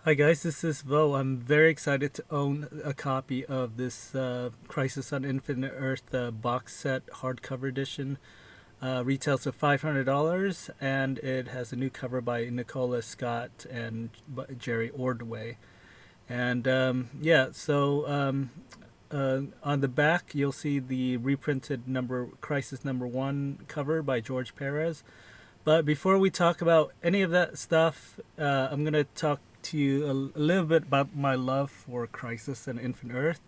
Hi guys, this is Vo. I'm very excited to own a copy of this Crisis on Infinite Earth box set hardcover edition. Retails for $500 and it has a new cover by Nicola Scott and Jerry Ordway. And on the back you'll see the reprinted number Crisis number 1 cover by George Perez. But before we talk about any of that stuff, I'm going to talk to you a little bit about my love for Crisis and Infinite Earth.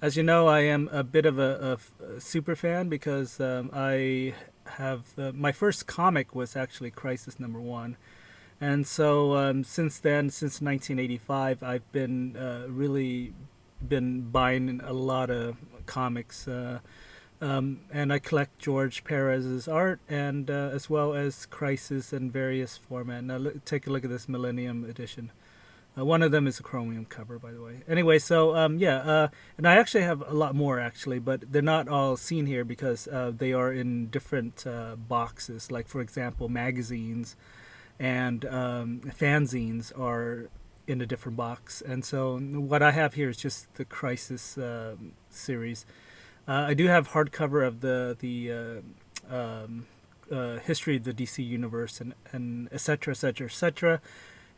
As you know, I am a bit of a super fan because I have my first comic was actually Crisis number 1. And so since then, since 1985, I've been really been buying a lot of comics. And I collect George Perez's art and as well as Crisis in various formats. Now take a look at this Millennium edition. One of them is a chromium cover, by the way. Anyway, so and I actually have a lot more actually, but they're not all seen here because they are in different boxes. Like for example, magazines and fanzines are in a different box. And so what I have here is just the Crisis series. I do have hardcover of the history of the DC universe and et cetera, et cetera, et cetera,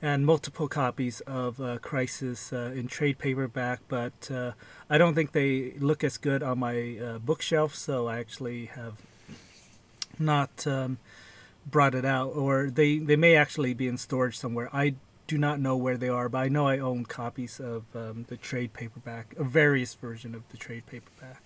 and multiple copies of Crisis in trade paperback, but I don't think they look as good on my bookshelf, so I actually have not brought it out, or they may actually be in storage somewhere. I do not know where they are, but I know I own copies of the trade paperback, a various version of the trade paperback.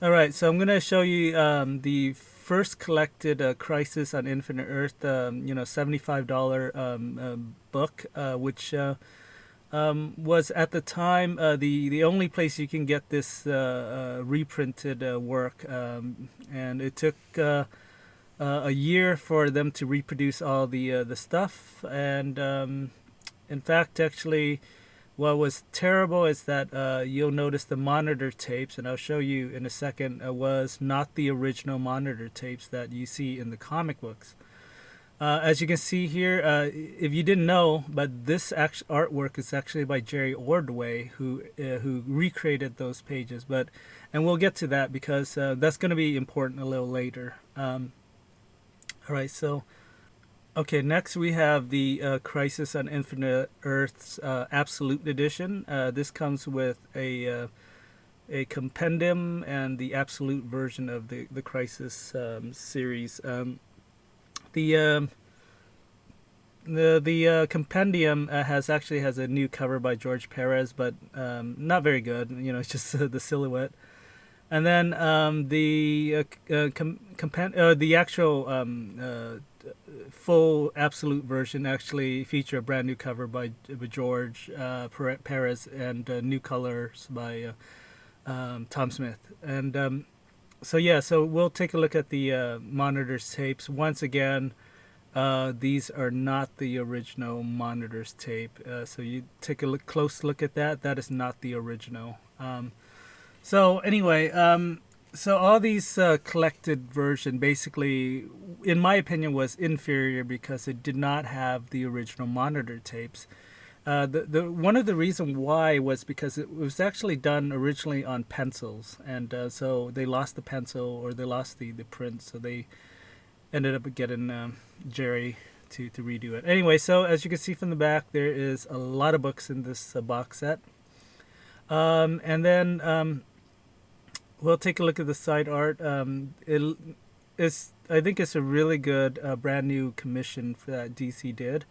All right, so I'm gonna show you the first collected Crisis on Infinite Earth, $75 book, which was at the time the only place you can get this reprinted work, and it took a year for them to reproduce all the stuff, and in fact, actually. What was terrible is that you'll notice the monitor tapes, and I'll show you in a second, was not the original monitor tapes that you see in the comic books. As you can see here, if you didn't know, but this artwork is actually by Jerry Ordway, who recreated those pages. And we'll get to that because that's going to be important a little later. All right, so. Okay, next we have the Crisis on Infinite Earth's Absolute Edition. This comes with a compendium and the Absolute version of the Crisis series. The compendium has a new cover by George Perez, but not very good. You know, it's just the silhouette. And then the actual full absolute version actually feature a brand new cover by George Perez and new colors by Tom Smith. And so we'll take a look at the Monitors tapes. Once again, these are not the original Monitors tape. So you take a close look at that. That is not the original. So anyway, so all these collected version basically, in my opinion, was inferior because it did not have the original monitor tapes. The one of the reason why was because it was actually done originally on pencils, and so they lost the pencil or they lost the print, so they ended up getting Jerry to redo it. Anyway, so as you can see from the back, there is a lot of books in this box set, and then. We'll take a look at the side art. I think it's a really good brand new commission for that DC did.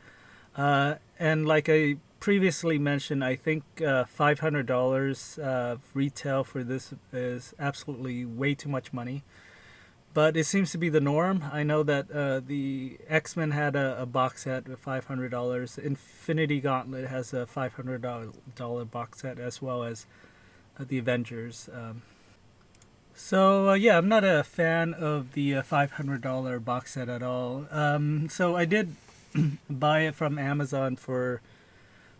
And like I previously mentioned, I think $500 retail for this is absolutely way too much money. But it seems to be the norm. I know that the X-Men had a box set with $500. Infinity Gauntlet has a $500 box set, as well as the Avengers. So I'm not a fan of the $500 box set at all. So I did buy it from Amazon for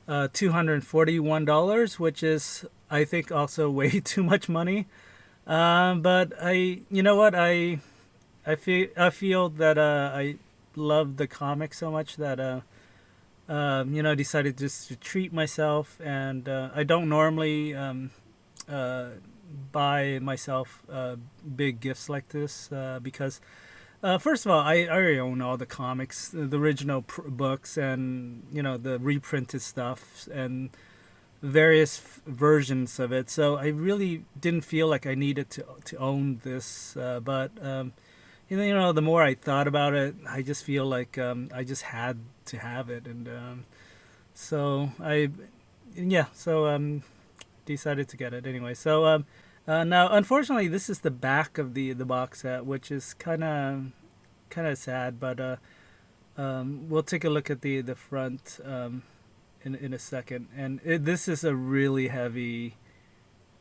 $241, which is I think also way too much money. But you know what, I feel that loved the comic so much that I decided just to treat myself, and I don't normally uh, buy myself big gifts like this because first of all, I already own all the comics, the original books, and the reprinted stuff, and various versions of it. So I really didn't feel like I needed to own this. But the more I thought about it, I just feel like I just had to have it, and so I, yeah, so decided to get it anyway. So now, unfortunately, this is the back of the box set, which is kind of sad. But we'll take a look at the front in a second. And this is a really heavy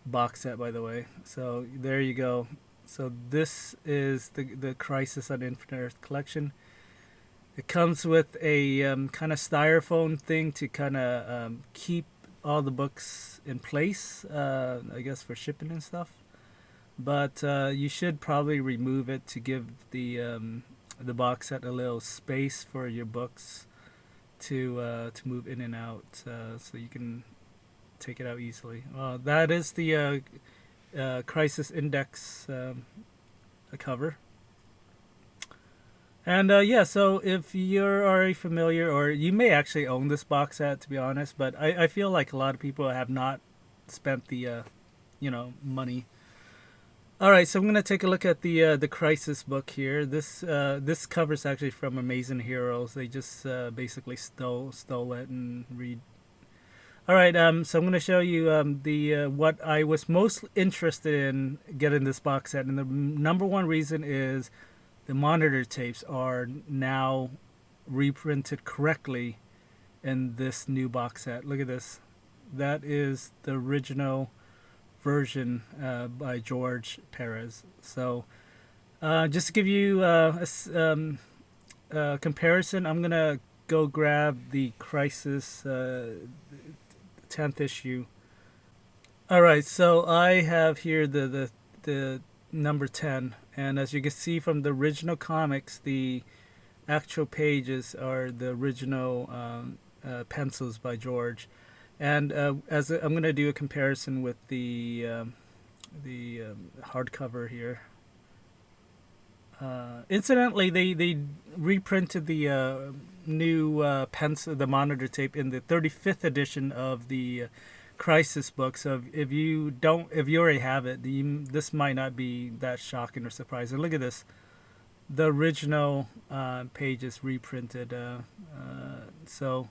box set, by the way. So there you go. So this is the Crisis on Infinite Earth collection. It comes with a kind of styrofoam thing to kind of keep all the books in place, I guess for shipping and stuff. But you should probably remove it to give the box set a little space for your books to move in and out, so you can take it out easily. That is the Crisis Index cover. And yeah, so if you're already familiar, or you may actually own this box set, to be honest, but I feel like a lot of people have not spent the money. All right, so I'm gonna take a look at the Crisis book here. This cover is actually from Amazing Heroes. They just basically stole it and read. All right, so I'm gonna show you the what I was most interested in getting this box set, and the number one reason is the monitor tapes are now reprinted correctly in this new box set. Look at this. That is the original version by George Perez. So just to give you a comparison, I'm gonna go grab the Crisis 10th issue. All right, so I have here the number 10, and as you can see from the original comics, the actual pages are the original pencils by George. And I'm going to do a comparison with the hardcover here. Incidentally, they reprinted the new pencil, the monitor tape, in the 35th edition of the Crisis book. So if you already have it, this might not be that shocking or surprising. Look at this. The original page is reprinted. So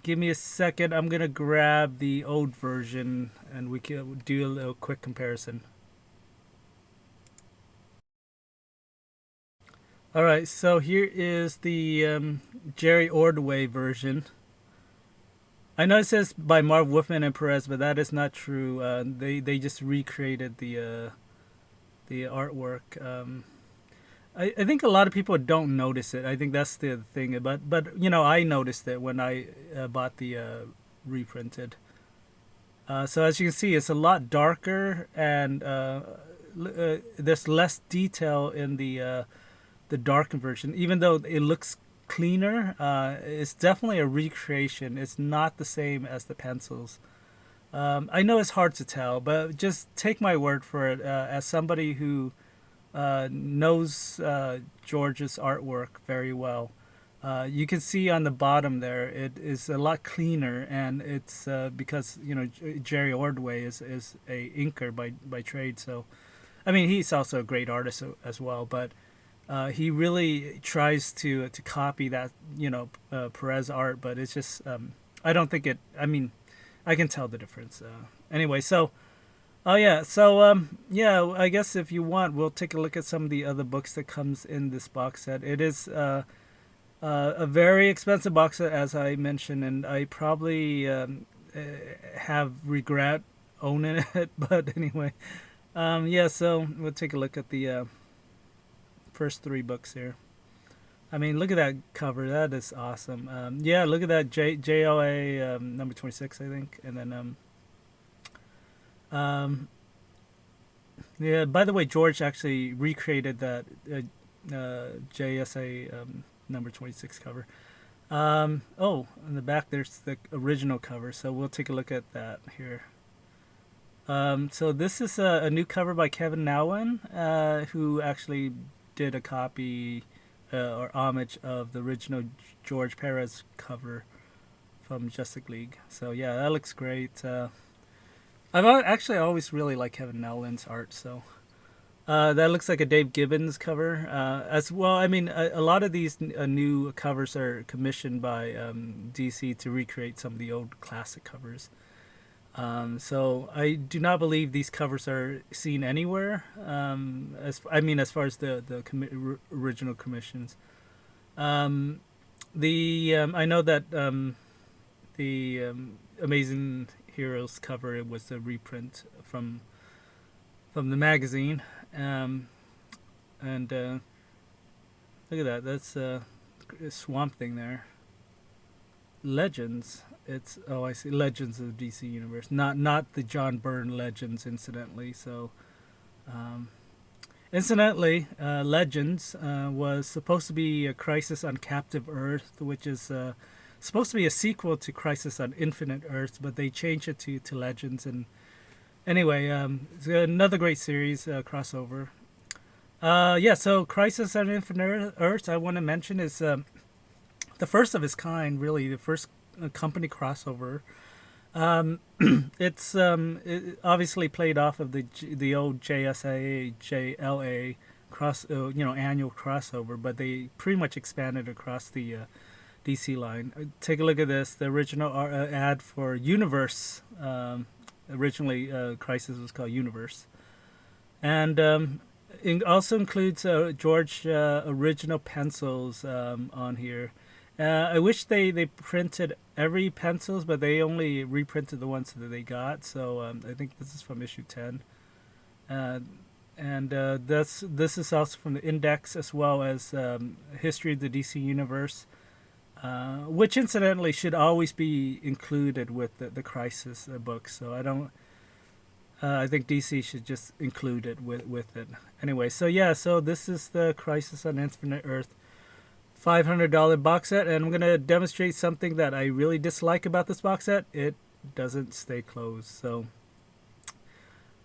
give me a second. I'm gonna grab the old version, and we can do a little quick comparison. All right, so here is the Jerry Ordway version. I know it says by Marv Wolfman and Perez, but that is not true. They just recreated the artwork. I think a lot of people don't notice it. I think that's the thing. But I noticed it when I bought the reprinted. So as you can see, it's a lot darker, and there's less detail in the darkened version. Even though it looks cleaner, it's definitely a recreation. It's not the same as the pencils. I know it's hard to tell, but just take my word for it. As somebody who knows George's artwork very well, you can see on the bottom there it is a lot cleaner, and it's because Jerry Ordway is a inker by trade. So, I mean, he's also a great artist as well, but he really tries to copy that Perez art, but it's just I don't think it. I mean, I can tell the difference. Anyway, so oh yeah, so yeah, I guess if you want, we'll take a look at some of the other books that comes in this box set. It is a very expensive box set, as I mentioned, and I probably have regret owning it. But anyway, yeah, so we'll take a look at the first three books here. I mean, look at that cover. That is awesome. Yeah, look at that JLA number 26, I think. And then, yeah, by the way, George actually recreated that JSA number 26 cover. Oh, in the back there's the original cover, so we'll take a look at that here. So this is a new cover by Kevin Nowlan, who actually did a copy or homage of the original George Perez cover from Justice League. So yeah, that looks great. I've actually always really liked Kevin Nowlan's art, so that looks like a Dave Gibbons cover as well. I mean, a lot of these new covers are commissioned by DC to recreate some of the old classic covers. So I do not believe these covers are seen anywhere. As far as the original commissions, I know that the Amazing Heroes cover, it was a reprint from the magazine, and look at that. That's a Swamp Thing there. Legends. It's I see, Legends of the DC Universe, not the John Byrne Legends, incidentally. So, Legends was supposed to be a Crisis on Captive Earth, which is supposed to be a sequel to Crisis on Infinite Earth, but they changed it to Legends. And anyway, it's another great series crossover. Yeah, so Crisis on Infinite Earth, I want to mention, is the first of its kind, really, the first company crossover. It obviously played off of the old JSA JLA annual crossover, but they pretty much expanded across the DC line. Take a look at this. The original ad for Universe. Originally, Crisis was called Universe, and it also includes George original pencils on here. I wish they printed every pencils, but they only reprinted the ones that they got. So I think this is from issue 10, and this is also from the Index, as well as History of the DC Universe, which incidentally should always be included with the Crisis book. So I think DC should just include it with it. Anyway, so yeah, so this is the Crisis on Infinite Earth $500 box set, and I'm going to demonstrate something that I really dislike about this box set. It doesn't stay closed. So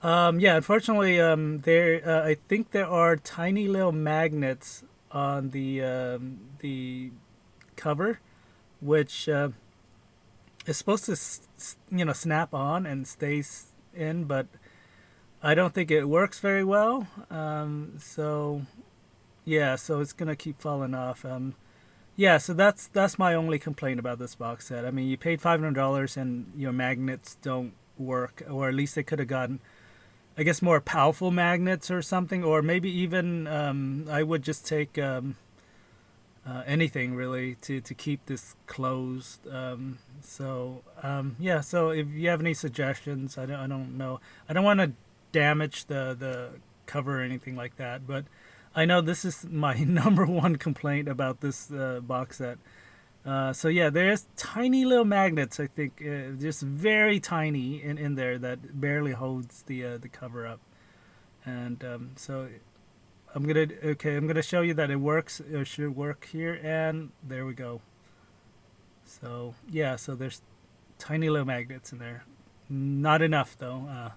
yeah, unfortunately, I think there are tiny little magnets on the cover, which is supposed to snap on and stays in, but I don't think it works very well. So yeah, so it's gonna keep falling off. Yeah, so that's my only complaint about this box set. I mean, you paid $500 and your magnets don't work, or at least they could have gotten, I guess, more powerful magnets or something, or maybe even I would just take anything really to keep this closed. Yeah, so if you have any suggestions, I don't know. I don't want to damage the cover or anything like that, but I know this is my number one complaint about this box set. So yeah, there's tiny little magnets, I think, just very tiny in there that barely holds the cover up. And so I'm gonna show you that it works. It should work here, and there we go. So yeah, so there's tiny little magnets in there. Not enough though.